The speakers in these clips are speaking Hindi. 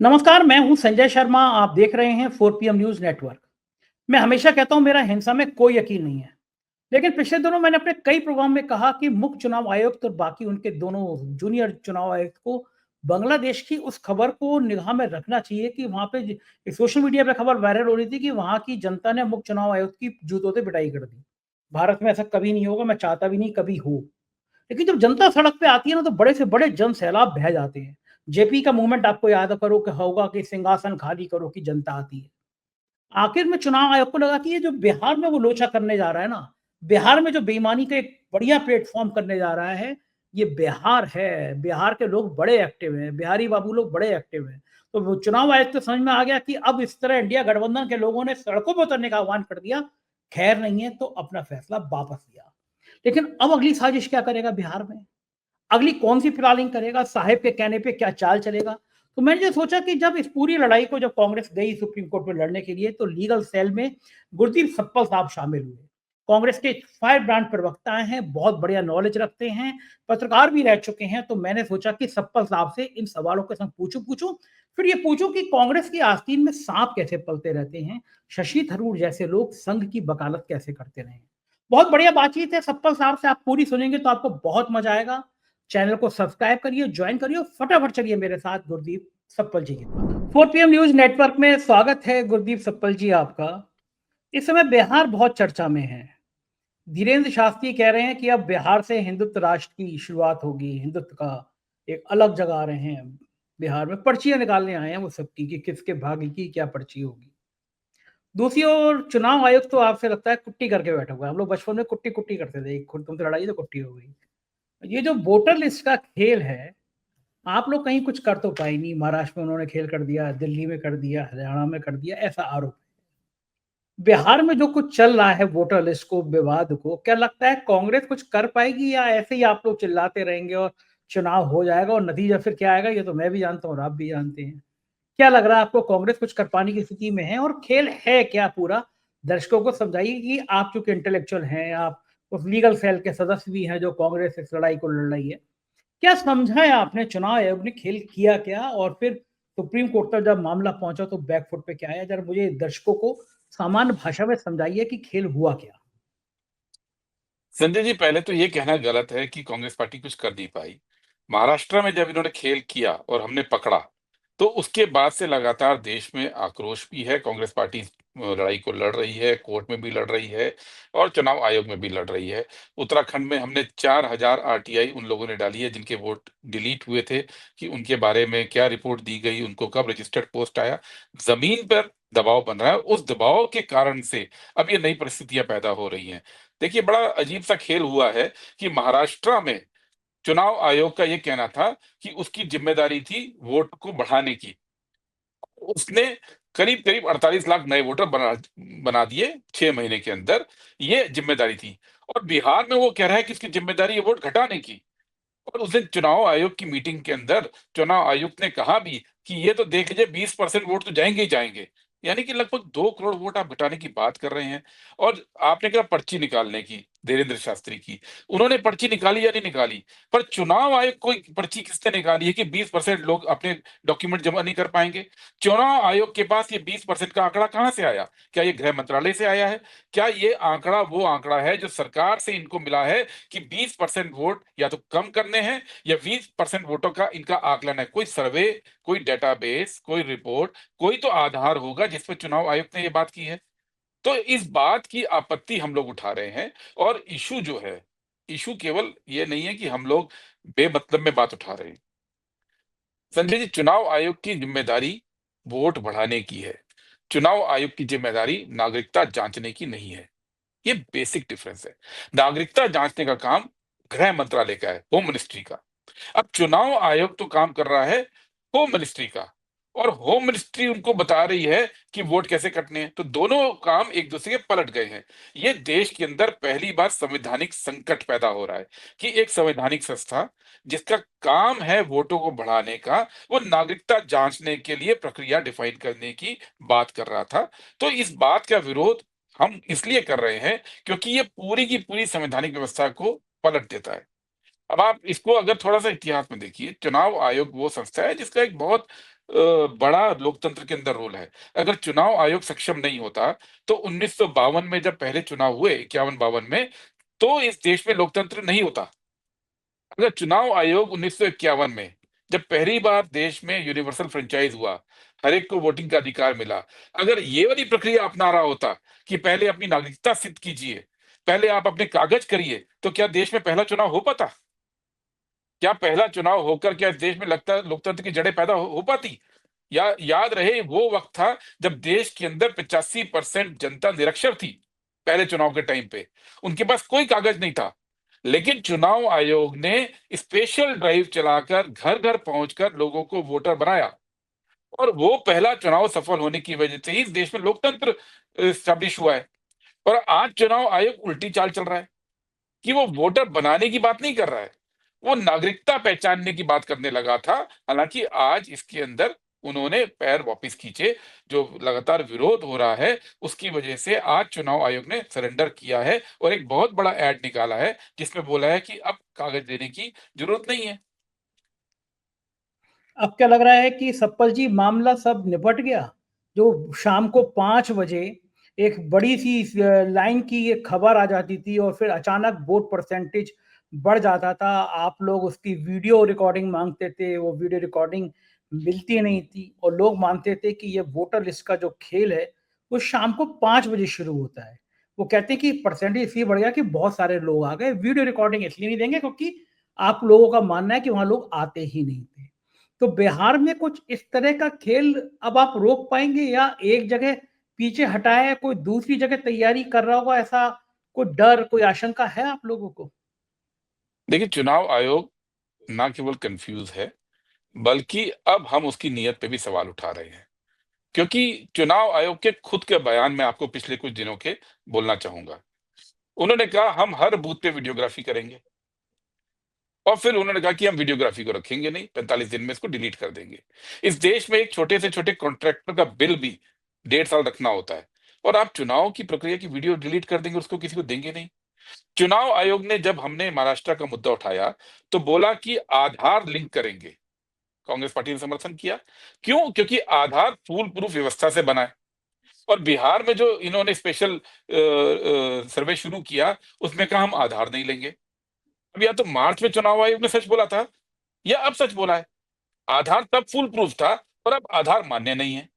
नमस्कार, मैं हूं संजय शर्मा। आप देख रहे हैं 4 PM न्यूज़ नेटवर्क। मैं हमेशा कहता हूं मेरा हिंसा में कोई यकीन नहीं है। लेकिन पिछले दिनों मैंने अपने कई प्रोग्राम में कहा कि मुख्य चुनाव आयुक्त और बाकी उनके दोनों जूनियर चुनाव आयुक्त को बांग्लादेश की उस खबर को निगाह में रखना चाहिए कि वहां पे सोशल मीडिया पे खबर वायरल हो रही थी कि वहां की जनता ने मुख्य चुनाव आयुक्त की जूतों से पिटाई कर दी। भारत में ऐसा कभी नहीं होगा, मैं चाहता भी नहीं कभी हो। लेकिन जब जनता सड़क पे आती है ना तो बड़े से बड़े जन सैलाब बह जाते हैं। जेपी का मूवमेंट आपको याद करो कि होगा कि सिंहासन खाली करो कि जनता आती है। आखिर में चुनाव आयोग को लगा कि ये जो बिहार में वो लोचा करने जा रहा है ना, बिहार में जो बेईमानी का एक बढ़िया प्लेटफॉर्म करने जा रहा है, ये बिहार है। बिहार के लोग बड़े एक्टिव हैं, बिहारी बाबू लोग बड़े एक्टिव हैं। तो वो चुनाव आयोग को समझ में आ गया कि अब इस तरह इंडिया गठबंधन के लोगों ने सड़कों पर उतरने का आह्वान कर दिया। खैर नहीं है तो अपना फैसला वापस लिया। लेकिन अब अगली साजिश क्या करेगा बिहार में? अगली कौन-सी प्लानिंग करेगा? साहेब के कहने पे क्या चाल चलेगा? तो मैंने ये सोचा कि जब इस पूरी लड़ाई को जब कांग्रेस गई सुप्रीम कोर्ट में लड़ने के लिए, तो लीगल सेल में गुरदीप सप्पल साहब शामिल हुए। कांग्रेस के फायर ब्रांड प्रवक्ता हैं, बहुत बढ़िया नॉलेज रखते हैं, पत्रकार भी रह चुके हैं, तो मैंने सोचा कि सप्पल साहब से इन सवालों के संग पूछूं, फिर ये पूछूं कि कांग्रेस की आस्तीन में सांप कैसे पलते रहते हैं, शशि थरूर जैसे लोग संघ की वकालत कैसे करते रहे हैं। बहुत बढ़िया बातचीत है सप्पल साहब से, आप पूरी सुनेंगे तो आपको बहुत मजा आएगा। चैनल को सब्सक्राइब करिए, ज्वाइन करिए और फटाफट चलिए मेरे साथ गुरदीप सप्पल जी के पास। 4 PM न्यूज़ नेटवर्क में स्वागत है गुरदीप सप्पल जी आपका। इस समय बिहार बहुत चर्चा में है। धीरेन्द्र शास्त्री कह रहे हैं कि अब बिहार से हिंदुत्व राष्ट्र की शुरुआत होगी, हिंदुत्व का एक अलग जगह आ रहे हैं। बिहार में पर्चियाँ निकालने आए हैं वो सबकी कि किसके भाग्य की क्या पर्ची होगी। दूसरी ओर चुनाव आयोग तो आपसे लगता है कुट्टी करके बैठा हुआ है। हम लोग बचपन में कुट्टी-कुट्टी करते थे, एक खुद तुमसे लड़ाई तो कुट्टी हो गई। ये जो वोटर लिस्ट का खेल है, आप लोग कहीं कुछ कर तो पाए नहीं। महाराष्ट्र में उन्होंने खेल कर दिया, दिल्ली में कर दिया, हरियाणा में कर दिया, ऐसा आरोप है। बिहार में जो कुछ चल रहा है वोटर लिस्ट को, विवाद को, क्या लगता है कांग्रेस कुछ कर पाएगी या ऐसे ही आप लोग चिल्लाते रहेंगे और चुनाव हो जाएगा और नतीजा फिर क्या आएगा ये तो मैं भी जानता हूँ और आप भी जानते हैं। क्या लग रहा है आपको कांग्रेस कुछ कर पाने की स्थिति में है और खेल है क्या पूरा? दर्शकों को समझाइए कि आप चूँकि इंटेलेक्चुअल हैं, आप उस लीगल सेल के सदस्य भी हैं जो कांग्रेस इस लड़ाई को लड़ रही है। क्या समझा है आपने चुनाव आयोग ने खेल किया क्या और फिर सुप्रीम कोर्ट तक जब मामला पहुंचा तो बैकफुट पे क्या आया? जरा मुझे दर्शकों को सामान्य भाषा में समझाइए कि खेल हुआ क्या? संजय जी, पहले तो ये कहना गलत है कि कांग्रेस पार्टी कुछ कर नहीं पाई। महाराष्ट्र में जब इन्होंने खेल किया और हमने पकड़ा, तो उसके बाद से लगातार देश में आक्रोश भी है। कांग्रेस पार्टी लड़ाई को लड़ रही है, कोर्ट में भी लड़ रही है और चुनाव आयोग में भी लड़ रही है। उत्तराखंड में हमने 4000 आरटीआई उन लोगों ने डाली है जिनके वोट डिलीट हुए थे कि उनके बारे में क्या रिपोर्ट दी गई, उनको कब रजिस्टर्ड पोस्ट आया। ज़मीन पर दबाव बन रहा है, उस दबाव के कारण से अब ये नई परिस्थितियाँ पैदा हो रही हैं। देखिए, बड़ा अजीब-सा खेल हुआ है कि महाराष्ट्र में चुनाव आयोग का ये कहना था कि उसकी ज़िम्मेदारी थी वोट को बढ़ाने की। उसने करीब-करीब 48 लाख नए वोटर बना बना दिए 6 महीने के अंदर, ये ज़िम्मेदारी थी। और बिहार में वो कह रहा है कि उसकी ज़िम्मेदारी है वोट घटाने की। और उस दिन चुनाव आयोग की मीटिंग के अंदर चुनाव आयुक्त ने कहा भी कि ये तो देख लीजिए 20% वोट तो जाएँगे ही जाएँगे। यानी कि लगभग 2 करोड़ वोट आप घटाने की बात कर रहे हैं। और आपने कहा पर्ची निकालने की, धीरेन्द्र शास्त्री की। उन्होंने पर्ची निकाली या नहीं निकाली, पर चुनाव आयोग को पर्ची किसने निकाली है कि 20% लोग अपने डॉक्यूमेंट जमा नहीं कर पाएँगे? चुनाव आयोग के पास ये 20% का आंकड़ा कहाँ से आया? क्या ये गृह मंत्रालय से आया है? क्या ये आंकड़ा वो आंकड़ा है जो सरकार से इनको मिला है कि 20% वोट या तो कम करने हैं या 20% वोटों का इनका आकलन है? कोई सर्वे, कोई डेटाबेस, कोई रिपोर्ट, कोई तो आधार होगा जिस पे चुनाव आयोग ने ये बात की है। तो इस बात की आपत्ति हम लोग उठा रहे हैं। और इश्यू जो है, इश्यू केवल ये नहीं है कि हम लोग बेमतलब में बात उठा रहे हैं। संजय जी, चुनाव आयोग की जिम्मेदारी वोट बढ़ाने की है। चुनाव आयोग की जिम्मेदारी नागरिकता जांचने की नहीं है। ये बेसिक डिफरेंस है। नागरिकता जांचने का काम गृह मंत्रालय का है, होम मिनिस्ट्री का। अब चुनाव आयोग तो काम कर रहा है होम मिनिस्ट्री का। और होम मिनिस्ट्री उनको बता रही है कि वोट कैसे कटने हैं। तो दोनों काम एक दूसरे के पलट गए हैं। ये देश के अंदर पहली बार संवैधानिक संकट पैदा हो रहा है कि एक संवैधानिक संस्था जिसका काम है वोटों को बढ़ाने का, वो नागरिकता जांचने के लिए प्रक्रिया डिफाइन करने की बात कर रहा था। तो इस बात का विरोध हम इसलिए कर रहे हैं क्योंकि ये पूरी की पूरी संवैधानिक व्यवस्था को पलट देता है। अब आप इसको अगर थोड़ा-सा इतिहास में देखिए, चुनाव आयोग वो संस्था है जिसका एक बहुत बड़ा लोकतंत्र के अंदर रोल है। अगर चुनाव आयोग सक्षम नहीं होता, तो 1952 में जब पहले चुनाव हुए 51-52 में, तो इस देश में लोकतंत्र नहीं होता। अगर चुनाव आयोग 1951 में जब पहली बार देश में यूनिवर्सल फ्रेंचाइज हुआ, हर एक को वोटिंग का अधिकार मिला, अगर ये वाली प्रक्रिया अपना रहा होता कि पहले अपनी नागरिकता सिद्ध कीजिए, पहले आप अपने कागज करिए, तो क्या देश में पहला चुनाव हो पाता? क्या पहला चुनाव होकर क्या इस देश में लगता लोकतंत्र की जड़ें पैदा हो पाती? या याद रहे वो वक्त था जब देश के अंदर 85% जनता निरक्षर थी, पहले चुनाव के टाइम पे। उनके पास कोई कागज नहीं था। लेकिन चुनाव आयोग ने स्पेशल ड्राइव चलाकर घर-घर पहुंचकर लोगों को वोटर बनाया और वो पहला चुनाव सफल होने की वजह से ही इस देश में लोकतंत्र एस्टैब्लिश हुआ है। और आज चुनाव आयोग उल्टी चाल चल रहा है कि वो वोटर बनाने की बात नहीं कर रहा है, वो नागरिकता पहचानने की बात करने लगा था। हालांकि आज इसके अंदर उन्होंने पैर वापस खींचे, जो लगातार विरोध हो रहा है उसकी वजह से आज चुनाव आयोग ने सरेंडर किया है और एक बहुत बड़ा ऐड निकाला है जिसमें बोला है कि अब कागज देने की जरूरत नहीं है। अब क्या लग रहा है कि सप्पल जी मामला सब निपट गया? जो शाम को 5 बजे एक बड़ी सी लाइन की ये खबर आ जाती थी और फिर अचानक वोट परसेंटेज बढ़ जाता था, आप लोग उसकी वीडियो रिकॉर्डिंग मांगते थे, वो वीडियो रिकॉर्डिंग मिलती नहीं थी और लोग मानते थे कि ये वोटर लिस्ट का जो खेल है वो शाम को 5 बजे शुरू होता है। वो कहते हैं कि परसेंटेज इसलिए बढ़ गया कि बहुत सारे लोग आ गए, वीडियो रिकॉर्डिंग इसलिए नहीं देंगे क्योंकि आप लोगों का मानना है कि वहां लोग आते ही नहीं थे। तो बिहार में कुछ इस तरह का खेल अब आप रोक पाएंगे या एक जगह पीछे हटाए कोई दूसरी जगह तैयारी कर रहा होगा, ऐसा कोई डर कोई आशंका है आप लोगों को? देखिए, चुनाव आयोग ना केवल कंफ्यूज है, बल्कि अब हम उसकी नीयत पे भी सवाल उठा रहे हैं। क्योंकि चुनाव आयोग के खुद के बयान में आपको पिछले कुछ दिनों के बोलना चाहूंगा। उन्होंने कहा हम हर बूथ पे वीडियोग्राफी करेंगे और फिर उन्होंने कहा कि हम वीडियोग्राफी को रखेंगे नहीं, 45 दिन में इसको डिलीट कर देंगे। इस देश में एक छोटे से छोटे कॉन्ट्रैक्टर का बिल भी 1.5 साल रखना होता है और आप चुनाव की प्रक्रिया की वीडियो डिलीट कर देंगे, उसको किसी को देंगे नहीं। चुनाव आयोग ने जब हमने महाराष्ट्र का मुद्दा उठाया तो बोला कि आधार लिंक करेंगे। कांग्रेस पार्टी ने समर्थन किया। क्यों? क्योंकि आधार फूल प्रूफ व्यवस्था से बना है। और बिहार में जो इन्होंने स्पेशल सर्वे शुरू किया उसमें कहा हम आधार नहीं लेंगे। अब या तो मार्च में चुनाव आयोग ने सच बोला था या अब सच बोला है। आधार तब फुल प्रूफ था और अब आधार मान्य नहीं है।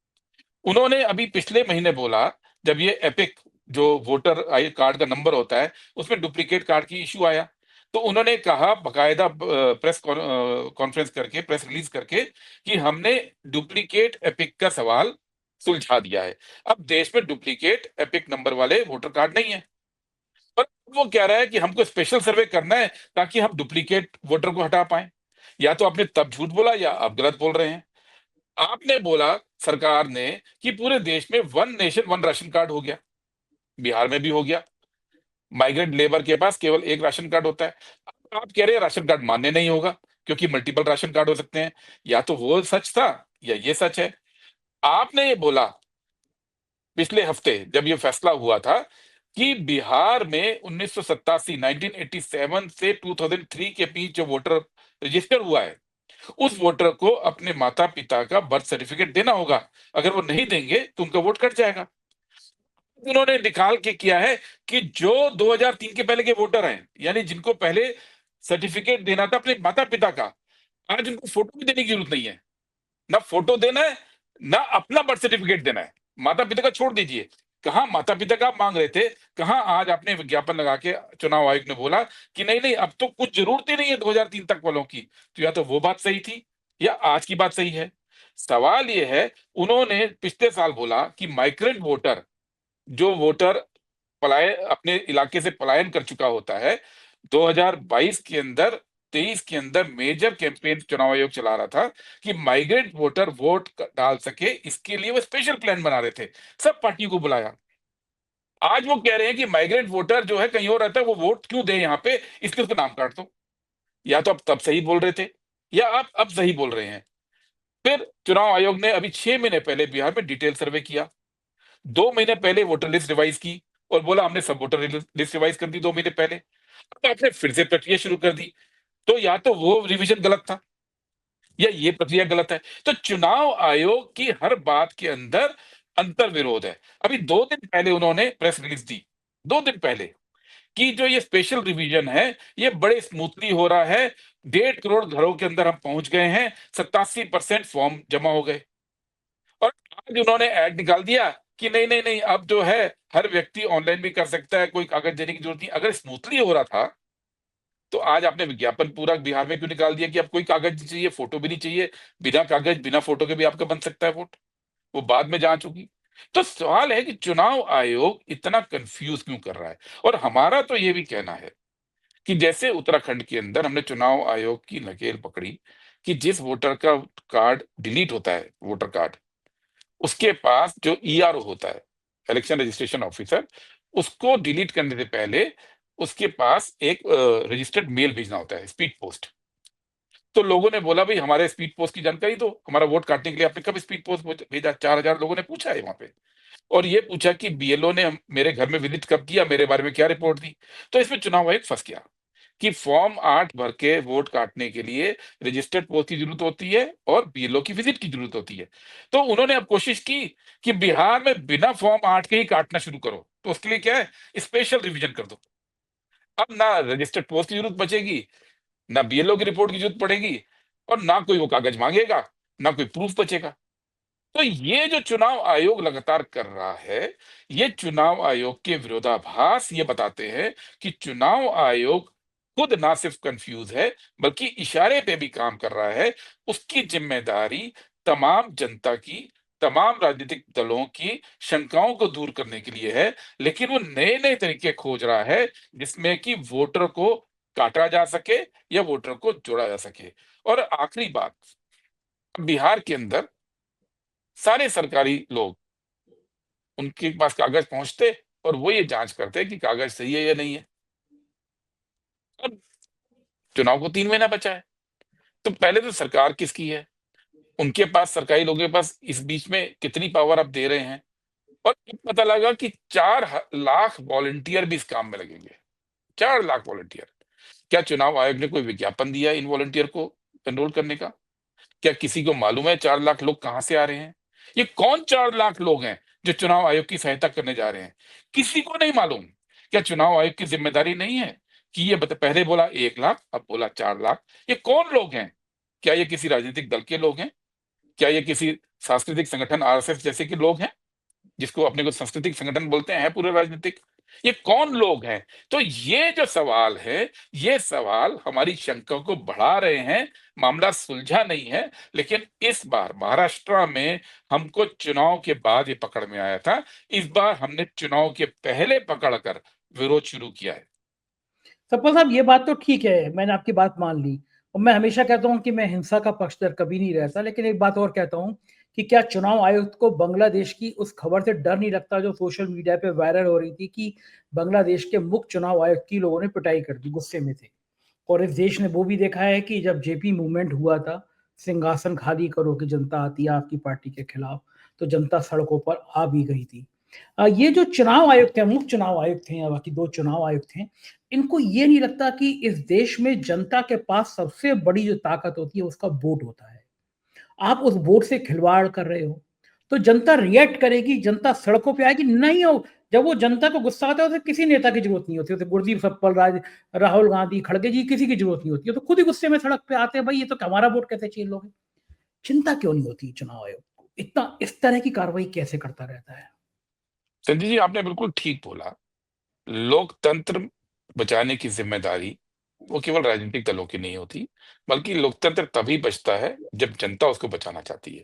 उन्होंने अभी पिछले महीने बोला, जब ये एपिक जो वोटर आई कार्ड का नंबर होता है उसमें डुप्लीकेट कार्ड की इशू आया, तो उन्होंने कहा बकायदा प्रेस कॉन्फ्रेंस करके, प्रेस रिलीज करके, कि हमने डुप्लीकेट एपिक का सवाल सुलझा दिया है। अब देश में डुप्लीकेट एपिक नंबर वाले वोटर कार्ड नहीं है। पर वो कह रहा है कि हमको स्पेशल सर्वे करना है ताकि हम डुप्लीकेट वोटर को हटा पाए। या तो आपने तब झूठ बोला या आप गलत बोल रहे हैं। आपने बोला, सरकार ने, कि पूरे देश में one nation one ration card हो गया। बिहार में भी हो गया। माइग्रेंट लेबर के पास केवल एक राशन कार्ड होता है। अब आप कह रहे हैं राशन कार्ड मान्य नहीं होगा क्योंकि मल्टीपल राशन कार्ड हो सकते हैं। या तो वो सच था या ये सच है। आपने ये बोला पिछले हफ्ते जब ये फैसला हुआ था कि बिहार में 1987 1987 से 2003 के बीच जो वोटर रजिस्टर हुआ है, उस वोटर को अपने माता पिता का बर्थ सर्टिफिकेट देना होगा। अगर वो नहीं देंगे तो उनका वोट कट जाएगा। उन्होंने निकाल के किया है कि जो 2003 के पहले के वोटर हैं, यानी जिनको पहले सर्टिफिकेट देना था अपने माता पिता का, आज उनको फोटो भी देने की जरूरत नहीं है। ना फोटो देना है, ना अपना बर्थ सर्टिफिकेट देना है। माता पिता का छोड़ दीजिए, कहाँ माता पिता का आप मांग रहे थे, कहाँ आज आपने विज्ञापन लगा के चुनाव आयोग ने बोला कि नहीं नहीं अब तो कुछ जरूरत ही नहीं है 2003 तक वालों की। तो या तो वो बात सही थी या आज की बात सही है। सवाल ये है, उन्होंने पिछले साल बोला कि माइग्रेंट वोटर, जो वोटर पलायन अपने इलाके से पलायन कर चुका होता है, 2022 के अंदर 23 के अंदर मेजर कैंपेन चुनाव आयोग चला रहा था कि माइग्रेंट वोटर वोट डाल सके, इसके लिए वो स्पेशल प्लान बना रहे थे। सब पार्टियों को बुलाया। आज वो कह रहे हैं कि माइग्रेंट वोटर जो है कहीं और रहता है, वो वोट क्यों दे यहाँ पे, इसलिए उसका नाम काट दो। या तो आप तब सही बोल रहे थे या आप अब सही बोल रहे हैं। फिर चुनाव आयोग ने अभी 6 महीने पहले बिहार में डिटेल सर्वे किया, 2 महीने पहले वोटर लिस्ट रिवाइज की और बोला हमने सब वोटर लिस्ट रिवाइज कर दी 2 महीने पहले। अब आपने फिर से प्रक्रिया शुरू कर दी। तो या तो वो रिवीजन गलत था या ये प्रक्रिया गलत है? तो चुनाव आयोग की हर बात के अंदर अंतर विरोध है। अभी 2 दिन पहले उन्होंने प्रेस रिलीज दी, 2 दिन पहले, कि जो ये स्पेशल रिवीजन है, ये बड़े स्मूथली हो रहा है, 1.5 करोड़ घरों के अंदर हम पहुंच गए हैं, 87% फॉर्म जमा हो गए। और आज उन्होंने ऐड निकाल दिया कि नहीं, नहीं, नहीं, अब जो है हर व्यक्ति ऑनलाइन भी कर सकता है, कोई कागज देने की जरूरत नहीं। अगर स्मूथली हो रहा था, तो आज आपने विज्ञापन पूरा बिहार में क्यों निकाल दिया कि अब कोई कागज नहीं चाहिए, फोटो भी नहीं चाहिए, बिना कागज, बिना फोटो के भी आपका बन सकता है वोट? वो बाद में जांच होगी। तो सवाल है कि चुनाव आयोग इतना कंफ्यूज क्यों कर रहा है? और हमारा तो ये भी कहना है कि जैसे उत्तराखंड के अंदर हमने चुनाव आयोग की नकेल पकड़ी कि जिस वोटर का कार्ड डिलीट होता है, वोटर कार्ड, उसके पास जो ईआरओ होता है, इलेक्शन रजिस्ट्रेशन ऑफिसर, उसको डिलीट करने से पहले उसके पास एक रजिस्टर्ड मेल भेजना होता है, स्पीड पोस्ट। तो लोगों ने बोला, भाई हमारे स्पीड पोस्ट की जानकारी दो, हमारा वोट काटने के लिए आपने कब स्पीड पोस्ट भेजा? 4,000 लोगों ने पूछा है वहां पे। और ये पूछा कि बीएलओ ने मेरे घर में विजिट कब किया, मेरे बारे में क्या रिपोर्ट दी? तो इसमें चुनाव आयोग फंस गया कि फॉर्म 8 भर के वोट काटने के लिए रजिस्टर्ड पोस्ट की जरूरत होती है और बीएलओ की विजिट की जरूरत होती है। तो उन्होंने अब कोशिश की कि बिहार में बिना फॉर्म 8 के ही काटना शुरू करो। तो उसके लिए क्या है, स्पेशल रिवीजन कर दो। अब ना रजिस्टर्ड पोस्ट की जरूरत बचेगी, ना बीएलओ की रिपोर्ट की जरूरत पड़ेगी, और ना कोई वो कागज मांगेगा, ना कोई प्रूफ बचेगा। तो ये जो चुनाव आयोग लगातार कर रहा है, ये चुनाव आयोग के विरोधाभास ये बताते हैं कि चुनाव आयोग खुद ना सिर्फ कंफ्यूज है, बल्कि इशारे पे भी काम कर रहा है। उसकी जिम्मेदारी तमाम जनता की, तमाम राजनीतिक दलों की शंकाओं को दूर करने के लिए है, लेकिन वो नए नए तरीके खोज रहा है जिसमें कि वोटर को काटा जा सके या वोटर को जोड़ा जा सके। और आखिरी बात, बिहार के अंदर सारे सरकारी लोग, उनके पास कागज पहुंचते और वो ये जांच करते कि कागज सही है या नहीं है। अब चुनाव को 3 महीना बचा है, तो पहले तो सरकार किसकी है, उनके पास, सरकारी लोगों के पास इस बीच में कितनी पावर आप दे रहे हैं? और अब पता लगा कि 4 लाख वॉलंटियर भी इस काम में लगेंगे। 4 लाख वॉलंटियर। क्या चुनाव आयोग ने कोई विज्ञापन दिया इन वॉलंटियर को एनरोल करने का? क्या किसी को मालूम है 4 लाख लोग कहां से आ रहे हैं? ये कौन 4 लाख लोग हैं जो चुनाव आयोग की सहायता करने जा रहे हैं? किसी को नहीं मालूम। क्या चुनाव आयोग की जिम्मेदारी नहीं है कि ये पहले बोला 1 लाख, अब बोला 4 लाख? ये कौन लोग हैं? क्या ये किसी राजनीतिक दल के लोग हैं? क्या ये किसी सांस्कृतिक संगठन आरएसएस जैसे के लोग हैं, जिसको अपने को सांस्कृतिक संगठन बोलते हैं पूरे राजनीतिक? ये कौन लोग हैं? तो ये जो सवाल है, ये सवाल हमारी शंका को बढ़ा रहे हैं। मामला सुलझा नहीं है, लेकिन इस बार महाराष्ट्र में हमको चुनाव के बाद ये पकड़ में आया था। इस बार हमने चुनाव के पहले पकड़कर विरोध शुरू किया है। सतपाल साहब, ये बात तो ठीक है, मैंने आपकी बात मान ली। और मैं हमेशा कहता हूं कि मैं हिंसा का पक्षधर कभी नहीं रहता, लेकिन एक बात और कहता हूं कि क्या चुनाव आयुक्त को बांग्लादेश की उस खबर से डर नहीं लगता जो सोशल मीडिया पे वायरल हो रही थी कि बांग्लादेश के मुख्य चुनाव आयुक्त की लोगों ने पिटाई कर दी, गुस्से में थे। और इस देश ने वो भी देखा है कि जब जेपी मूवमेंट हुआ था, सिंहासन खाली करो कि जनता आती है आपकी पार्टी के खिलाफ, तो जनता सड़कों पर आ भी गई थी। ये जो चुनाव आयुक्त है, मुख्य चुनाव आयुक्त हैं या बाकी 2 चुनाव आयुक्त हैं, इनको ये नहीं लगता कि इस देश में जनता के पास सबसे बड़ी जो ताकत होती है उसका वोट होता है। आप उस वोट से खिलवाड़ कर रहे हो, तो जनता रिएक्ट करेगी, जनता सड़कों पे आएगी। नहीं हो, जब वो जनता को गुस्सा आता है, उसे किसी नेता की जरूरत नहीं होती, उसे गुरदीप सप्पल, राहुल गांधी, खड़गे जी, किसी की जरूरत नहीं होती है। तो खुद ही गुस्से में सड़क पे आते हैं, भाई ये तो हमारा वोट कैसे छीन लोगे? चिंता क्यों नहीं होती चुनाव आयोग को? इतना इस तरह की कार्रवाई कैसे करता रहता है? संजय जी, आपने बिल्कुल ठीक बोला। लोकतंत्र बचाने की जिम्मेदारी वो केवल राजनीतिक दलों की नहीं होती, बल्कि लोकतंत्र तभी बचता है जब जनता उसको बचाना चाहती है।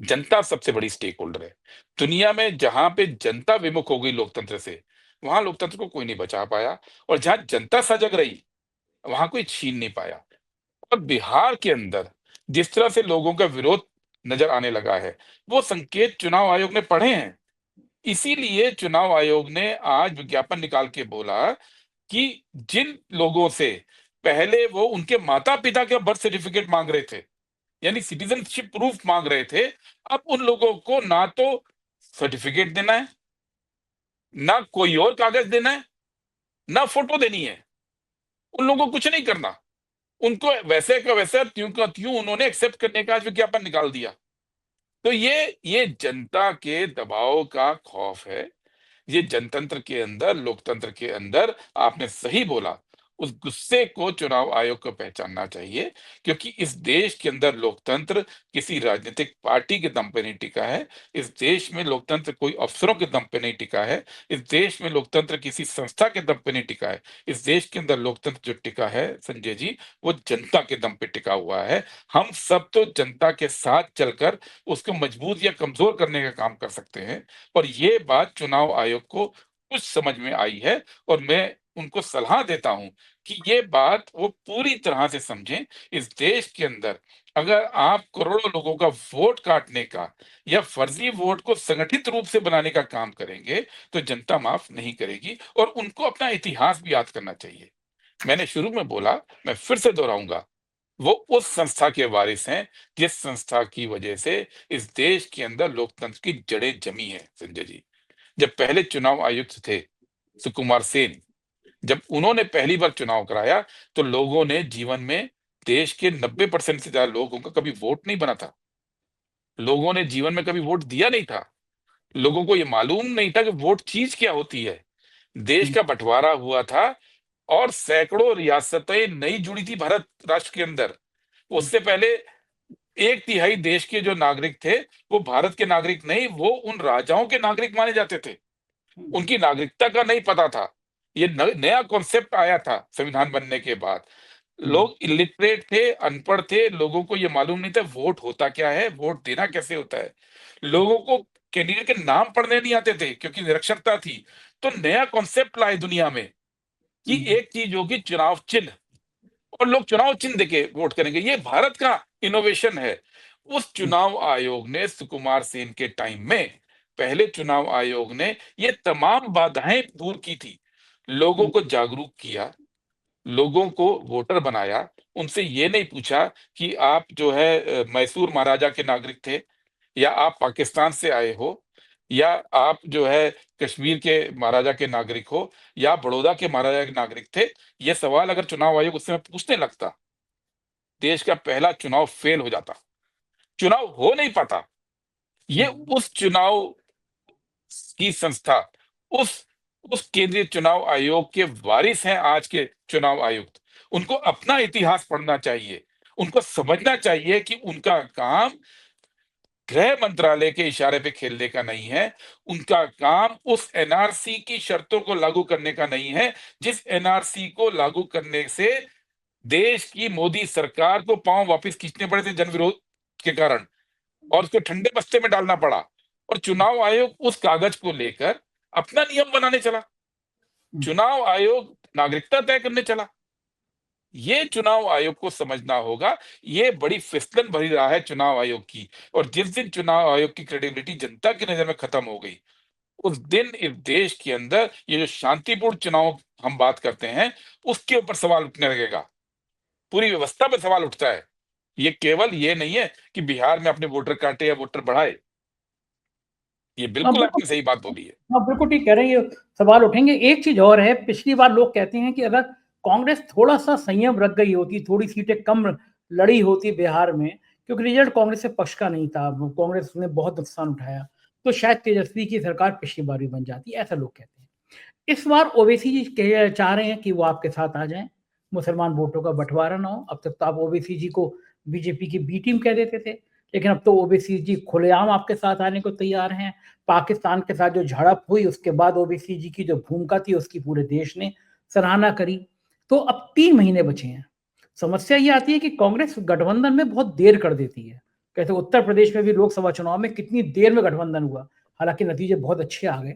जनता सबसे बड़ी स्टेक होल्डर है। दुनिया में जहां पे जनता विमुख हो गई लोकतंत्र से, वहां लोकतंत्र को कोई नहीं बचा पाया, और जहां जनता सजग रही, वहां कोई छीन नहीं पाया। और बिहार के अंदर जिस तरह से लोगों का विरोध नजर आने लगा है, वो संकेत चुनाव आयोग ने पढ़े हैं। इसीलिए चुनाव आयोग ने आज विज्ञापन निकाल के बोला कि जिन लोगों से पहले वो उनके माता पिता का बर्थ सर्टिफिकेट मांग रहे थे, यानी सिटीजनशिप प्रूफ मांग रहे थे, अब उन लोगों को ना तो सर्टिफिकेट देना है, ना कोई और कागज देना है, ना फोटो देनी है। उन लोगों को कुछ नहीं करना। उनको वैसे का वैसा त्यों का त्यों उन्होंने एक्सेप्ट करने का आज विज्ञापन निकाल दिया। तो ये जनता के दबाव का खौफ है। ये जनतंत्र के अंदर, लोकतंत्र के अंदर आपने सही बोला, उस गुस्से को चुनाव आयोग को पहचानना चाहिए, क्योंकि इस देश के अंदर लोकतंत्र किसी राजनीतिक पार्टी के दम पे नहीं टिका है। इस देश में लोकतंत्र कोई अफसरों के दम पे नहीं टिका है। इस देश में लोकतंत्र किसी संस्था के दम पे नहीं टिका है। इस देश के अंदर लोकतंत्र जो टिका है संजय जी, वो जनता के दम पे टिका हुआ है। हम सब तो जनता के साथ चलकर उसको मजबूत या कमजोर करने का काम कर सकते हैं। और ये बात चुनाव आयोग को कुछ समझ में आई है, और मैं उनको सलाह देता हूं कि ये बात वो पूरी तरह से समझें। इस देश के अंदर अगर आप करोड़ों लोगों का वोट काटने का या फर्जी वोट को संगठित रूप से बनाने का काम करेंगे, तो जनता माफ नहीं करेगी, और उनको अपना इतिहास भी याद करना चाहिए। मैंने शुरू में बोला, मैं फिर से दोहराऊंगा, वो उस संस्था के वारिस हैं जिस संस्था की वजह से इस देश के अंदर लोकतंत्र की जड़ें जमी है संजय जी। जब पहले चुनाव आयुक्त थे सुकुमार सेन, जब उन्होंने पहली बार चुनाव कराया, तो लोगों ने जीवन में, देश के 90% से ज्यादा लोगों का कभी वोट नहीं बना था। लोगों ने जीवन में कभी वोट दिया नहीं था। लोगों को ये मालूम नहीं था कि वोट चीज क्या होती है। देश का बंटवारा हुआ था और सैकड़ों रियासतें नई जुड़ी थी भारत राष्ट्र के अंदर। उससे पहले एक तिहाई देश के जो नागरिक थे, वो भारत के नागरिक नहीं, वो उन राजाओं के नागरिक माने जाते थे। उनकी नागरिकता का नहीं पता था। ये नया कॉन्सेप्ट आया था संविधान बनने के बाद। लोग इलिटरेट थे, अनपढ़ थे, लोगों को ये मालूम नहीं था वोट होता क्या है, वोट देना कैसे होता है। लोगों को कैंडिडेट के नाम पढ़ने नहीं आते थे क्योंकि निरक्षरता थी। तो नया कॉन्सेप्ट लाए दुनिया में कि एक चीज होगी चुनाव चिन्ह, और लोग चुनाव चिन्ह देके वोट करेंगे। ये भारत का इनोवेशन है। उस चुनाव आयोग ने सुकुमार सेन के टाइम में, पहले चुनाव आयोग ने ये तमाम बाधाएं दूर की थी, लोगों को जागरूक किया, लोगों को वोटर बनाया। उनसे ये नहीं पूछा कि आप जो है मैसूर महाराजा के नागरिक थे, या आप पाकिस्तान से आए हो, या आप जो है कश्मीर के महाराजा के नागरिक हो, या बड़ौदा के महाराजा के नागरिक थे। ये सवाल अगर चुनाव आयोग उस समय पूछने लगता, देश का पहला चुनाव फेल हो जाता, चुनाव हो नहीं पाता। ये उस चुनाव की संस्था, उस उस केंद्रीय चुनाव आयोग के वारिस हैं आज के चुनाव आयुक्त। उनको अपना इतिहास पढ़ना चाहिए। उनको समझना चाहिए कि उनका काम गृह मंत्रालय के इशारे पे खेलने का नहीं है। उनका काम उस एनआरसी की शर्तों को लागू करने का नहीं है, जिस एनआरसी को लागू करने से देश की मोदी सरकार को पांव वापस खींचने पड़े थे जनविरोध के कारण, और उसको ठंडे बस्ते में डालना पड़ा। और चुनाव आयोग उस कागज को लेकर अपना नियम बनाने चला। चुनाव आयोग नागरिकता तय करने चला। ये चुनाव आयोग को समझना होगा। ये बड़ी फिसलन भरी राह है चुनाव आयोग की, और जिस दिन चुनाव आयोग की क्रेडिबिलिटी जनता की नजर में खत्म हो गई, उस दिन इस देश के अंदर ये जो शांतिपूर्ण चुनाव हम बात करते हैं, उसके ऊपर सवाल उठने लगेगा। पूरी व्यवस्था पे सवाल उठता है। ये केवल ये नहीं है कि बिहार में अपने वोटर काटे या वोटर बढ़ाए। ये हाँ बिल्कुल बिल्कुल। आपने सही बात बोली है। हाँ बिल्कुल ठीक कह रहे हैं, ये सवाल उठेंगे। एक चीज और है, पिछली बार लोग कहते हैं कि अगर कांग्रेस थोड़ा सा संयम रख गई होती, थोड़ी सीटें कम लड़ी होती बिहार में, क्योंकि रिजल्ट कांग्रेस के पक्ष का नहीं था, कांग्रेस ने बहुत नुकसान उठाया, तो शायद तेजस्वी की सरकार पिछली बार भी बन जाती, ऐसा लोग कहते हैं। इस बार ओवैसी जी चाह रहे हैं कि वो आपके साथ आ जाएं, मुसलमान वोटों का बंटवारा ना हो। अब तक तो आप ओवैसी जी को बीजेपी की बी टीम कह देते थे, लेकिन अब तो ओवैसी जी खुलेआम आपके साथ आने को तैयार हैं। पाकिस्तान के साथ जो झड़प हुई उसके बाद ओवैसी जी की जो भूमिका थी उसकी पूरे देश ने सराहना करी। तो अब 3 महीने बचे हैं। समस्या ये आती है कि कांग्रेस गठबंधन में बहुत देर कर देती है। कहते उत्तर प्रदेश में भी लोकसभा चुनाव में कितनी देर में गठबंधन हुआ, हालांकि नतीजे बहुत अच्छे आ गए।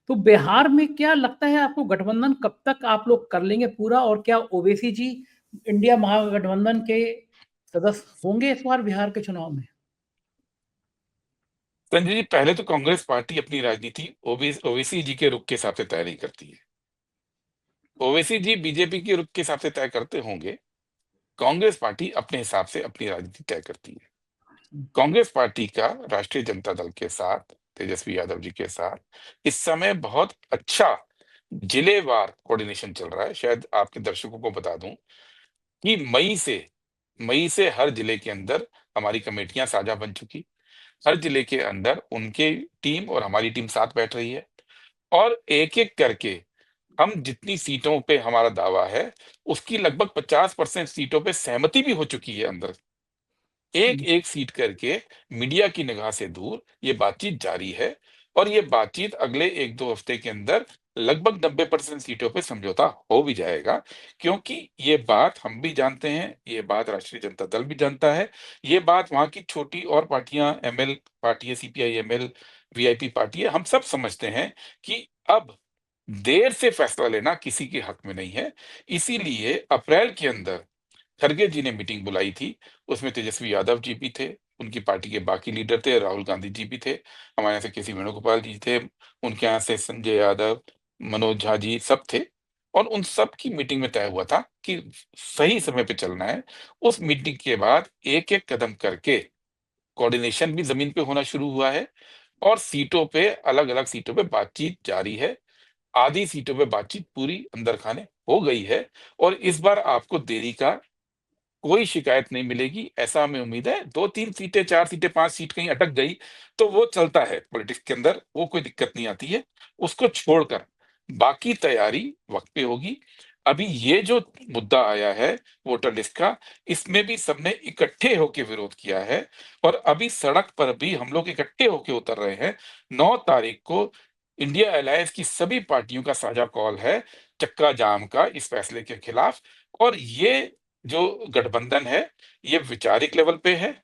तो बिहार में क्या लगता है आपको, गठबंधन कब तक आप लोग कर लेंगे पूरा, और क्या ओवैसी जी इंडिया महागठबंधन के सदस्य होंगे इस बार बिहार के चुनाव में? संजय जी, पहले तो कांग्रेस पार्टी अपनी राजनीति ओवैसी जी के रुख के हिसाब से तय नहीं करती है। ओवैसी जी बीजेपी के रुख के हिसाब से तय करते होंगे। कांग्रेस पार्टी अपने हिसाब से अपनी राजनीति तय करती है। कांग्रेस पार्टी का राष्ट्रीय जनता दल के साथ, तेजस्वी यादव जी के साथ इस समय बहुत अच्छा जिलेवार कोऑर्डिनेशन चल रहा है। शायद आपके दर्शकों को बता दूं, कि मई से हर जिले के अंदर हमारी कमेटियां साझा बन चुकी, हर जिले के अंदर उनके टीम और हमारी टीम साथ बैठ रही है, और एक एक करके हम जितनी सीटों पे हमारा दावा है उसकी लगभग 50% सीटों पे सहमति भी हो चुकी है अंदर। एक एक सीट करके मीडिया की निगाह से दूर ये बातचीत जारी है, और ये बातचीत अगले 1-2 हफ्ते के अंदर लगभग 90% सीटों पे समझौता हो भी जाएगा, क्योंकि ये बात हम भी जानते हैं, ये बात राष्ट्रीय जनता दल भी जानता है, ये बात वहां की छोटी और पार्टियां, एमएल पार्टी है, सीपीआई एमएल, वीआईपी पार्टी है, हम सब समझते हैं कि अब देर से फैसला लेना किसी के हक में नहीं है। इसीलिए अप्रैल के अंदर खरगे जी ने मीटिंग बुलाई थी, उसमें तेजस्वी यादव जी भी थे, उनकी पार्टी के बाकी लीडर थे, राहुल गांधी जी भी थे, हमारे यहाँ से केसी वेणुगोपाल जी थे, उनके यहाँ से संजय यादव, मनोज झा जी सब थे, और उन सब की मीटिंग में तय हुआ था कि सही समय पे चलना है। उस मीटिंग के बाद एक-एक कदम करके कोऑर्डिनेशन भी जमीन पे होना शुरू हुआ है, और सीटों पे, अलग-अलग सीटों पे बातचीत जारी है। आधी सीटों पे बातचीत पूरी अंदर खाने हो गई है, और इस बार आपको देरी का कोई शिकायत नहीं मिलेगी, ऐसा हमें उम्मीद है। 2-3 सीटें, 4 सीटें, 5 सीट कहीं अटक गई, तो वो चलता है पॉलिटिक्स के अंदर, वो कोई दिक्कत नहीं आती है। उसको छोड़कर बाकी तैयारी वक़्त पे होगी। अभी ये जो मुद्दा आया है वोटर लिस्ट का, इसमें भी सबने इकट्ठे होके विरोध किया है, और अभी सड़क पर भी हम लोग इकट्ठे होके उतर रहे हैं। 9 तारीख को इंडिया अलायंस की सभी पार्टियों का साझा कॉल है, चक्का जाम का, इस फैसले के खिलाफ। और ये जो गठबंधन है, ये वैचारिक लेवल पे है,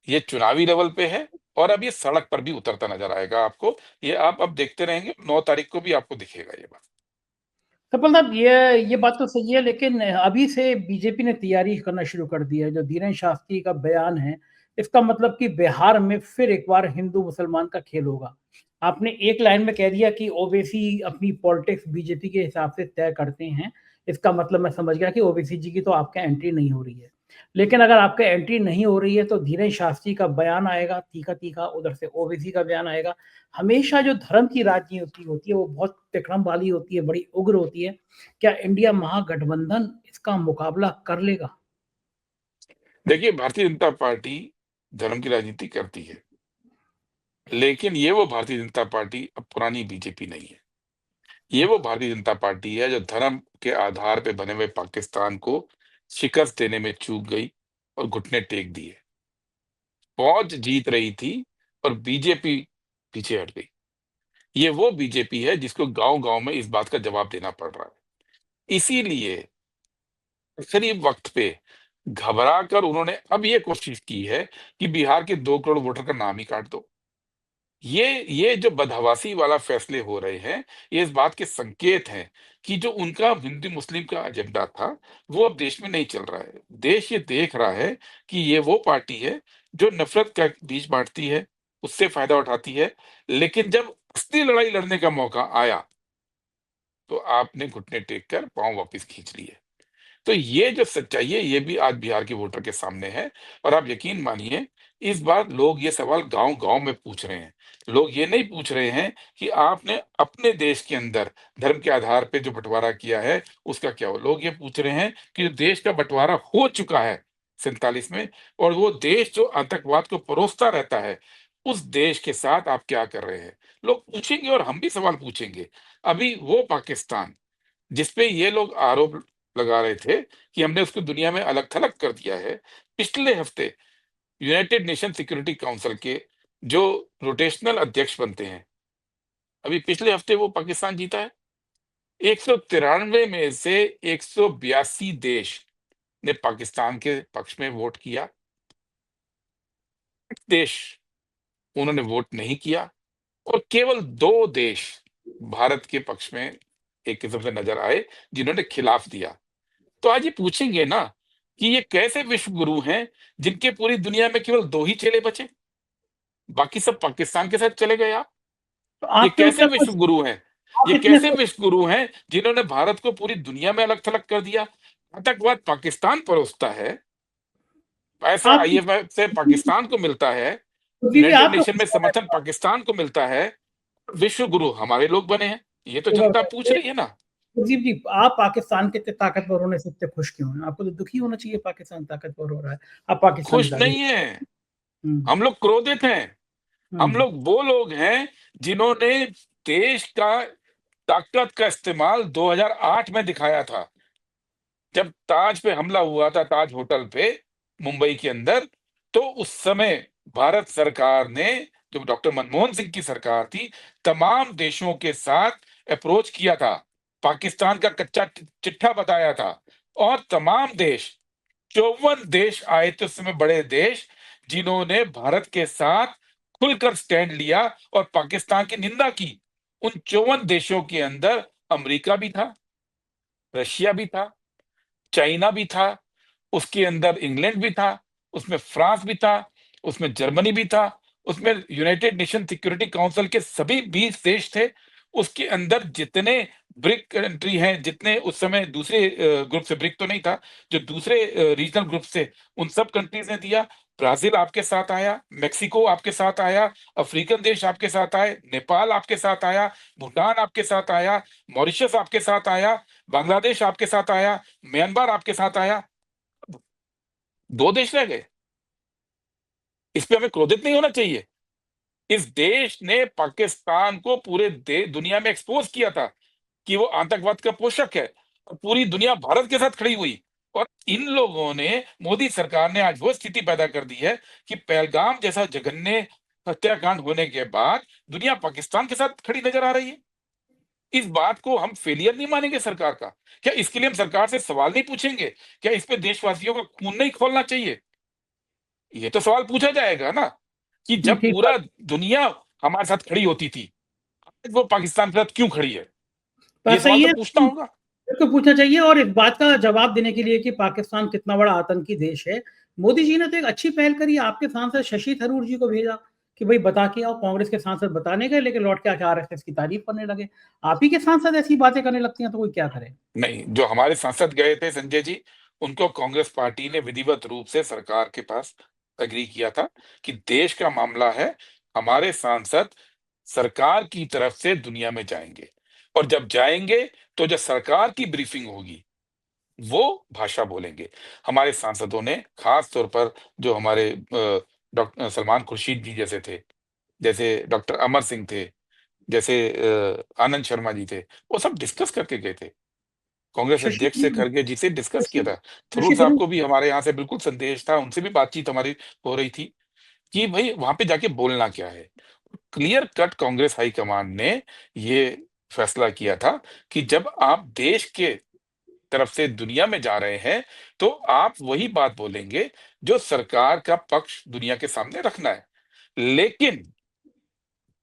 ये चुनावी लेवल पे है, और अब ये सड़क पर भी उतरता नजर आएगा आपको। ये आप अब देखते रहेंगे, 9 तारीख को भी आपको दिखेगा ये बात। सफल साहब, ये बात तो सही है, लेकिन अभी से बीजेपी ने तैयारी करना शुरू कर दी है। जो धीरेन्द्र शास्त्री का बयान है, इसका मतलब कि बिहार में फिर एक बार हिंदू मुसलमान का खेल होगा। आपने एक लाइन में कह दिया कि ओबीसी अपनी पॉलिटिक्स बीजेपी के हिसाब से तय करते हैं। इसका मतलब मैं समझ गया कि ओबीसी जी की तो आपका एंट्री नहीं हो रही है। लेकिन अगर आपका एंट्री नहीं हो रही है तो धीरेन्द्र शास्त्री का बयान आएगा तीखा तीखा, उधर से ओबीसी का बयान आएगा। हमेशा जो धर्म की राजनीति होती है वो बहुत तिकड़म वाली होती है, बड़ी उग्र होती है। क्या इंडिया महागठबंधन इसका मुकाबला कर लेगा? देखिए, भारतीय जनता पार्टी धर्म की राजनीति करती है, लेकिन ये वो भारतीय जनता पार्टी अब पुरानी बीजेपी नहीं है। ये वो भारतीय जनता पार्टी है जो धर्म के आधार पे बने हुए पाकिस्तान को शिकस्त देने में चूक गई और घुटने टेक दिए। फौज जीत रही थी और बीजेपी पीछे हट गई। ये वो बीजेपी है जिसको गांव-गांव में इस बात का जवाब देना पड़ रहा है। इसीलिए आखिरी वक्त पे घबरा कर उन्होंने अब ये कोशिश की है कि बिहार के 2 करोड़ वोटर का नाम ही काट दो। ये जो बदहवासी वाला फैसले हो रहे हैं, ये इस बात के संकेत हैं कि जो उनका हिंदू मुस्लिम का एजेंडा था, वो अब देश में नहीं चल रहा है। देश ये देख रहा है कि ये वो पार्टी है जो नफ़रत का बीज बाँटती है, उससे फ़ायदा उठाती है, लेकिन जब असली लड़ाई लड़ने का मौका आया, तो आपने घुटने टेक कर पाँव वापस खींच लिए। तो ये जो सच्चाई है, ये भी आज बिहार के वोटर के सामने है, और आप यकीन मानिए, इस बार लोग ये सवाल गाँव-गाँव में पूछ रहे हैं। लोग ये नहीं पूछ रहे हैं कि आपने अपने देश के अंदर धर्म के आधार पे जो बँटवारा किया है, उसका क्या हुआ? लोग ये पूछ रहे हैं कि जो देश का बँटवारा हो चुका है 47 में, और वो देश जो आतंकवाद को परोसता रहता है, उस देश के साथ आप क्या कर रहे हैं? लोग पूछेंगे, और हम भी सवाल पूछेंगे। अभी वो पाकिस्तान जिसपे ये लोग आरोप लगा रहे थे कि हमने उसको दुनिया में अलग-थलग कर दिया है। पिछले हफ्ते यूनाइटेड नेशन सिक्योरिटी काउंसिल के जो रोटेशनल अध्यक्ष बनते हैं, अभी पिछले हफ्ते वो पाकिस्तान जीता है। 193 में से 182 देश ने पाकिस्तान के पक्ष में वोट किया। 8 देश उन्होंने वोट नहीं किया, और केवल 2 देश भारत के पक्ष में एक किस्म से नज़र आए, जिन्होंने खिलाफ दिया। तो आज ये पूछेंगे ना कि ये कैसे विश्व गुरु हैं जिनके पूरी दुनिया में केवल 2 ही चेले बचे, बाकी सब पाकिस्तान के साथ चले गए आप? तो ये आपके कैसे अंदर विश्व कुछ, गुरु हैं? आप ये इतने कैसे विश्व गुरु हैं जिन्होंने भारत को पूरी दुनिया में अलग-थलग कर दिया? आतंकवाद पाकिस्तान परोसता है, पैसा आप आईएमएफ से पाकिस्तान को मिलता है, भी यूनाइटेड आप नेशन में समर्थन पाकिस्तान को मिलता है, विश्व गुरु हमारे लोग बने हैं। ये तो जनता पूछ तो रही है ना। जी जी, आप पाकिस्तान के इतने ताकतवर होने से इतने खुश क्यों हैं? आपको तो दुखी होना चाहिए, पाकिस्तान ताकतवर हो रहा है, आप पाकिस्तान की खुश तारीफ। नहीं है, हम्म हम लोग क्रोधित हैं। हम हम्म लोग वो लोग हैं जिन्होंने देश का ताकत का इस्तेमाल 2008 में दिखाया था। जब ताज पे हमला हुआ था, ताज होटल पे मुंबई के अंदर, तो उस समय भारत सरकार ने, जो डॉक्टर मनमोहन सिंह की सरकार थी, तमाम देशों के साथ अप्रोच किया था, पाकिस्तान का कच्चा चिट्ठा बताया था, और तमाम देश, 54 देश आए थे उस समय, बड़े देश, जिन्होंने भारत के साथ खुलकर स्टैंड लिया और पाकिस्तान की निंदा की। उन 54 देशों के अंदर अमेरिका भी था, रशिया भी था, चाइना भी था, उसके अंदर इंग्लैंड भी था, उसमें फ्रांस भी था, उसमें जर्मनी भी था, उसमें यूनाइटेड नेशन सिक्योरिटी काउंसिल के सभी 20 देश थे। उसके अंदर जितने ब्रिक कंट्री हैं, जितने उस समय दूसरे ग्रुप से, ब्रिक तो नहीं था, जो दूसरे रीजनल ग्रुप से, उन सब कंट्रीज ने दिया। ब्राजील आपके साथ आया, मेक्सिको आपके साथ आया, अफ्रीकन देश आपके साथ आए, नेपाल आपके साथ आया, भूटान आपके साथ आया, मॉरिशस आपके साथ आया, बांग्लादेश आपके साथ आया, म्यांमार आपके साथ आया। 2 देश रह गए। इस पे हमें क्रोधित नहीं होना चाहिए। इस देश ने पाकिस्तान को पूरे दुनिया में एक्सपोज किया था कि वो आतंकवाद का पोषक है, और पूरी दुनिया भारत के साथ खड़ी हुई। और इन लोगों ने, मोदी सरकार ने आज वो स्थिति पैदा कर दी है कि पहलगाम जैसा जघन्य हत्याकांड होने के बाद दुनिया पाकिस्तान के साथ खड़ी नजर आ रही है। इस बात को हम फेलियर नहीं मानेंगे सरकार का? क्या इसके लिए हम सरकार से सवाल नहीं पूछेंगे? क्या इस पे देशवासियों का खून नहीं खौलना चाहिए? ये तो सवाल पूछा जाएगा ना, कि नहीं, जब ठीक बात। पूरा दुनिया हमारे साथ खड़ी होती थी, आज वो पाकिस्तान के साथ क्यों खड़ी है? ये बात सवाल सही तो है, पूछना होगा। बिल्कुल पूछना चाहिए। और इस बात का जवाब देने के लिए कि पाकिस्तान कितना बड़ा आतंकी देश है, मोदी जी ने तो एक अच्छी पहल करी, आपके सांसद शशि थरूर जी को भेजा कि भाई बता के आओ। कांग्रेस के सांसद बताने गए, लेकिन लौट के आके आरएसएस की तारीफ करने लगे। आप ही के सांसद ऐसी बातें करने लगती हैं तो कोई क्या करे। नहीं, जो हमारे सांसद गए थे संजय जी, उनको कांग्रेस पार्टी ने विधिवत रूप से सरकार के पास एग्री किया था कि देश का मामला है, हमारे सांसद सरकार की तरफ से दुनिया में जाएंगे, और जब जाएंगे तो जो सरकार की ब्रीफिंग होगी वो भाषा बोलेंगे। हमारे सांसदों ने खास तौर पर, जो हमारे डॉक्टर सलमान खुर्शीद जी जैसे थे, जैसे डॉक्टर अमर सिंह थे, जैसे आनंद शर्मा जी थे, वो सब डिस्कस करके गए थे। कांग्रेस शशि अध्यक्ष से थरूर खड़गे जी से डिस्कस शशि किया था। थरूर शशि साहब थरूर को भी हमारे यहाँ से बिल्कुल संदेश था, उनसे भी बातचीत हमारी हो रही थी कि भई वहाँ पे जाके बोलना क्या है। क्लियर कट कांग्रेस हाईकमान ने ये फैसला किया था कि जब आप देश के तरफ से दुनिया में जा रहे हैं, तो आप वही बात बोलेंगे जो सरकार का पक्ष दुनिया के सामने रखना है। लेकिन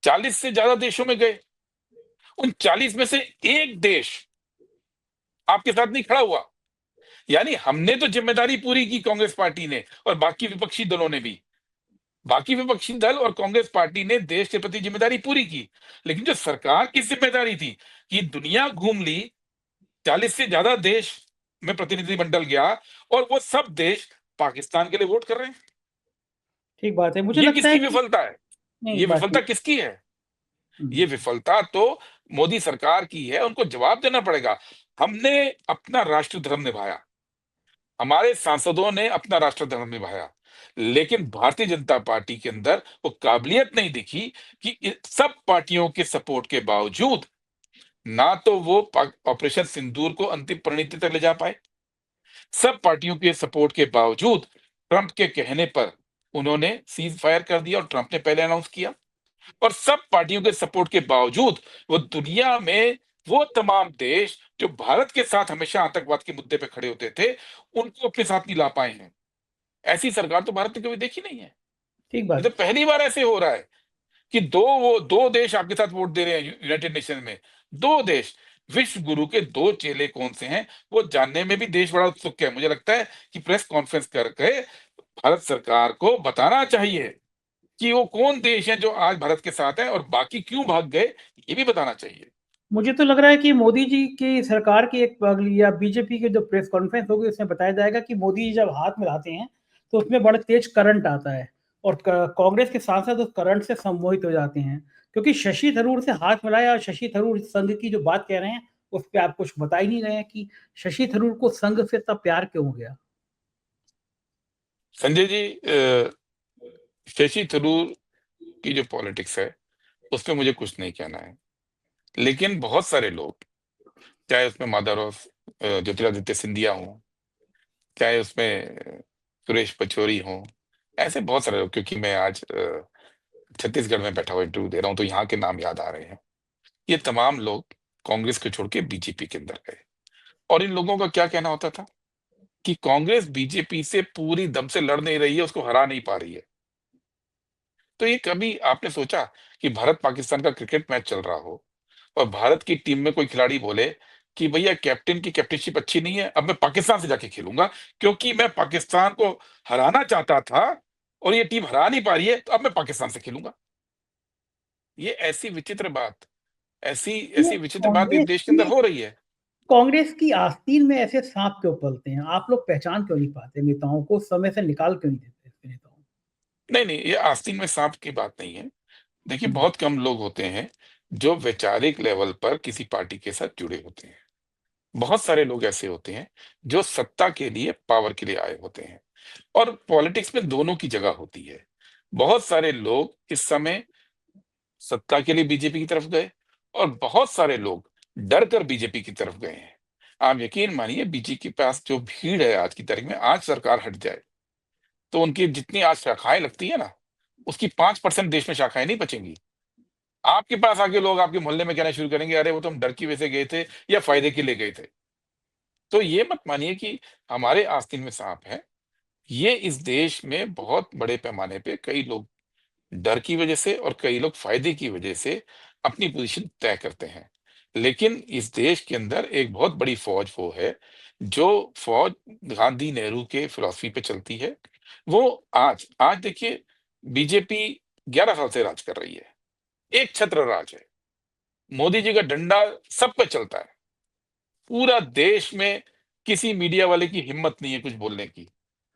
40 से ज्यादा देशों में गए, उन 40 में से एक देश आपके साथ नहीं खड़ा हुआ। यानी हमने तो जिम्मेदारी पूरी की, कांग्रेस पार्टी ने और बाकी विपक्षी दलों ने भी। बाकी विपक्षी दल और कांग्रेस पार्टी ने देश के प्रति जिम्मेदारी पूरी की। लेकिन जो सरकार की जिम्मेदारी थी कि दुनिया घूम ली, 40 से ज्यादा देश में प्रतिनिधिमंडल गया, और वो सब देश पाकिस्तान के लिए वोट कर रहे हैं। ठीक बात है, मुझे ये लगता है किसकी कि विफलता है? नहीं ये बात विफलता नहीं। किसकी है? हम्म, ये विफलता तो मोदी सरकार की है, उनको जवाब देना पड़ेगा। हमने अपना राष्ट्र धर्म निभाया, हमारे सांसदों ने अपना राष्ट्र धर्म निभाया, लेकिन भारतीय जनता पार्टी के अंदर वो काबिलियत नहीं दिखी कि सब पार्टियों के सपोर्ट के बावजूद ना तो वो ऑपरेशन सिंदूर को अंतिम परिणति तक ले जा पाए, सब पार्टियों के सपोर्ट के बावजूद ट्रंप के कहने पर उन्होंने सीज फायर कर दिया, और ट्रंप ने पहले अनाउंस किया, और सब पार्टियों के सपोर्ट के बावजूद वो दुनिया में वो तमाम देश जो भारत के साथ हमेशा आतंकवाद के मुद्दे पे खड़े होते थे, उनको अपने साथ नहीं ला पाए हैं। ऐसी सरकार तो भारत ने कभी देखी नहीं है। ठीक ये तो बात। पहली बार ऐसे हो रहा है कि दो देश आपके साथ वोट दे रहे हैं यूनाइटेड नेशन में। 2 देश, विश्व गुरु के 2 चेले कौन से हैं, वो जानने में भी देश बड़ा उत्सुक है। मुझे लगता है कि प्रेस कॉन्फ्रेंस करके भारत सरकार को बताना चाहिए कि वो कौन देश हैं जो आज भारत के साथ हैं, और बाकी क्यों भाग गए, ये भी बताना चाहिए। मुझे तो लग रहा है कि मोदी जी की सरकार की एक अगली या बीजेपी की जो प्रेस कॉन्फ्रेंस होगी उसमें बताया जाएगा कि मोदी जी जब हाथ मिलाते हैं तो उसमें बड़ा तेज करंट आता है, और कांग्रेस के सांसद उस करंट से सम्मोहित हो जाते हैं। क्योंकि शशि थरूर से हाथ मिलाया, और शशि थरूर संघ की जो बात कह रहे हैं उस पे आप कुछ बता ही नहीं रहे हैं कि शशि थरूर को संघ से इतना प्यार क्यों हो गया? संजय जी, शशि थरूर की जो पॉलिटिक्स है उसमें मुझे कुछ नहीं कहना है, लेकिन बहुत सारे लोग, चाहे उसमें माधवराव ज्योतिरादित्य सिंधिया हो, चाहे उसमें सुरेश पचौरी हो, ऐसे बहुत सारे लोग, क्योंकि मैं आज छत्तीसगढ़ में बैठा हुआ इंटरव्यू दे रहा हूं तो यहाँ के नाम याद आ रहे हैं। ये तमाम लोग कांग्रेस को छोड़ के बीजेपी के अंदर गए, और इन लोगों का क्या कहना होता था कि कांग्रेस बीजेपी से पूरी दम से लड़ नहीं रही है, उसको हरा नहीं पा रही है। तो ये कभी आपने सोचा कि भारत पाकिस्तान का क्रिकेट मैच चल रहा हो और भारत की टीम में कोई खिलाड़ी बोले कि भैया कैप्टन की कैप्टनशिप अच्छी नहीं है, अब मैं पाकिस्तान से जाके खेलूंगा क्योंकि मैं पाकिस्तान को हराना चाहता था और ये टीम हरा नहीं पा रही है, तो अब मैं पाकिस्तान से खेलूंगा। ये ऐसी विचित्र बात, ऐसी क्यों ऐसी विचित्र बात इस कांग्रेस देश के अंदर की हो रही है। कांग्रेस की आस्तीन में ऐसे सांप क्यों पलते हैं? आप लोग पहचान क्यों नहीं पाते नेताओं को, समय से निकाल क्यों नहीं देते ऐसे नेताओं को? नहीं नहीं, ये आस्तीन में सांप की बात नहीं है। देखिए, हम्म, बहुत कम लोग होते हैं जो वैचारिक लेवल पर किसी पार्टी के साथ जुड़े होते हैं। बहुत सारे लोग ऐसे होते हैं जो सत्ता के लिए, पावर के लिए आए होते हैं, और पॉलिटिक्स में दोनों की जगह होती है। बहुत सारे लोग इस समय सत्ता के लिए बीजेपी की तरफ गए और बहुत सारे लोग डर कर बीजेपी की तरफ गए हैं। आप यकीन मानिए, बीजेपी के पास जो भीड़ है आज की तारीख में, आज सरकार हट जाए तो उनकी जितनी आज शाखाएं लगती है ना, उसकी 5% देश में शाखाएं नहीं बचेंगी। आपके पास आके लोग आपके मोहल्ले में कहना शुरू करेंगे, अरे वो तो हम डर की वजह से गए थे या फायदे के लिए गए थे। तो ये मत मानिए कि हमारे आस्तीन में सांप है। ये इस देश में बहुत बड़े पैमाने पे कई लोग डर की वजह से और कई लोग फायदे की वजह से अपनी पोजीशन तय करते हैं। लेकिन इस देश के अंदर एक बहुत बड़ी फौज वो है, जो फौज गांधी नेहरू के फिलॉसफी पे चलती है। वो आज आज देखिए, बीजेपी 11 साल से राज कर रही है, एक छत्र राज है। मोदी जी का डंडा सब पे चलता है। पूरा देश में किसी मीडिया वाले की हिम्मत नहीं है कुछ बोलने की।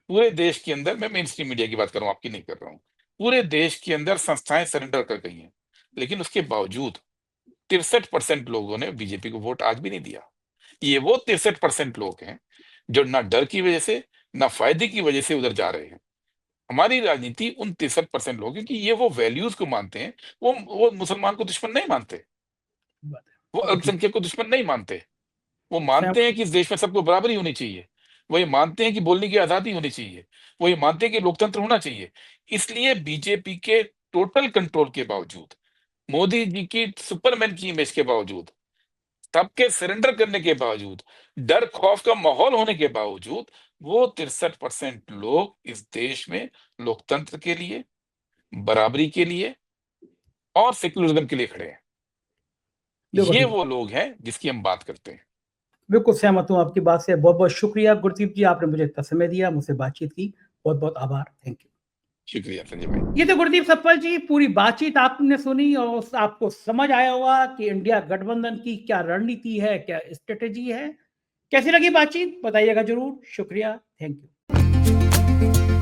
पूरे देश के अंदर, मैं मेन स्ट्रीम मीडिया की बात कर रहा हूं, आपकी नहीं कर रहा हूं। पूरे देश के अंदर संस्थाएं सरेंडर कर गई हैं, लेकिन उसके बावजूद 63% लोगों ने बीजेपी को वोट आज भी नहीं दिया। ये वो 63% लोग हैं जो ना डर की वजह से, ना फायदे की वजह से उधर जा रहे हैं। हमारी राजनीति उन 63% लोग हैं कि ये वो वैल्यूज को मानते हैं। वो मुसलमान को दुश्मन नहीं मानते, बात है। वो बिल्कुल ठीक। अल्पसंख्यक को दुश्मन नहीं मानते। वो सहमत। मानते हैं कि इस देश में सबको बराबरी होनी चाहिए। वो ये मानते हैं कि बोलने की आजादी होनी चाहिए। वो ये मानते हैं कि लोकतंत्र होना चाहिए। इसलिए बीजेपी के टोटल कंट्रोल के बावजूद, मोदी जी की सुपरमैन की इमेज के बावजूद, सबके सरेंडर करने के बावजूद, डर खौफ का माहौल होने के बावजूद, वो 63% लोग इस देश में लोकतंत्र के लिए, बराबरी के लिए और सेक्युलरिज्म के लिए खड़े हैं। बिल्कुल ये ठीक। वो लोग हैं जिसकी हम बात करते हैं। बिल्कुल सहमत हूँ आपकी बात से। बहुत बहुत शुक्रिया गुरदीप जी, आपने मुझे इतना समय दिया, मुझसे बातचीत की। बहुत बहुत आभार। Thank you. शुक्रिया संजय भाई। ये तो गुरदीप सप्पल जी, पूरी बातचीत आपने सुनी और आपको समझ आया होगा कि इंडिया गठबंधन की क्या रणनीति है, क्या स्ट्रेटेजी है। कैसी लगी बातचीत बताइएगा जरूर। शुक्रिया। Thank you.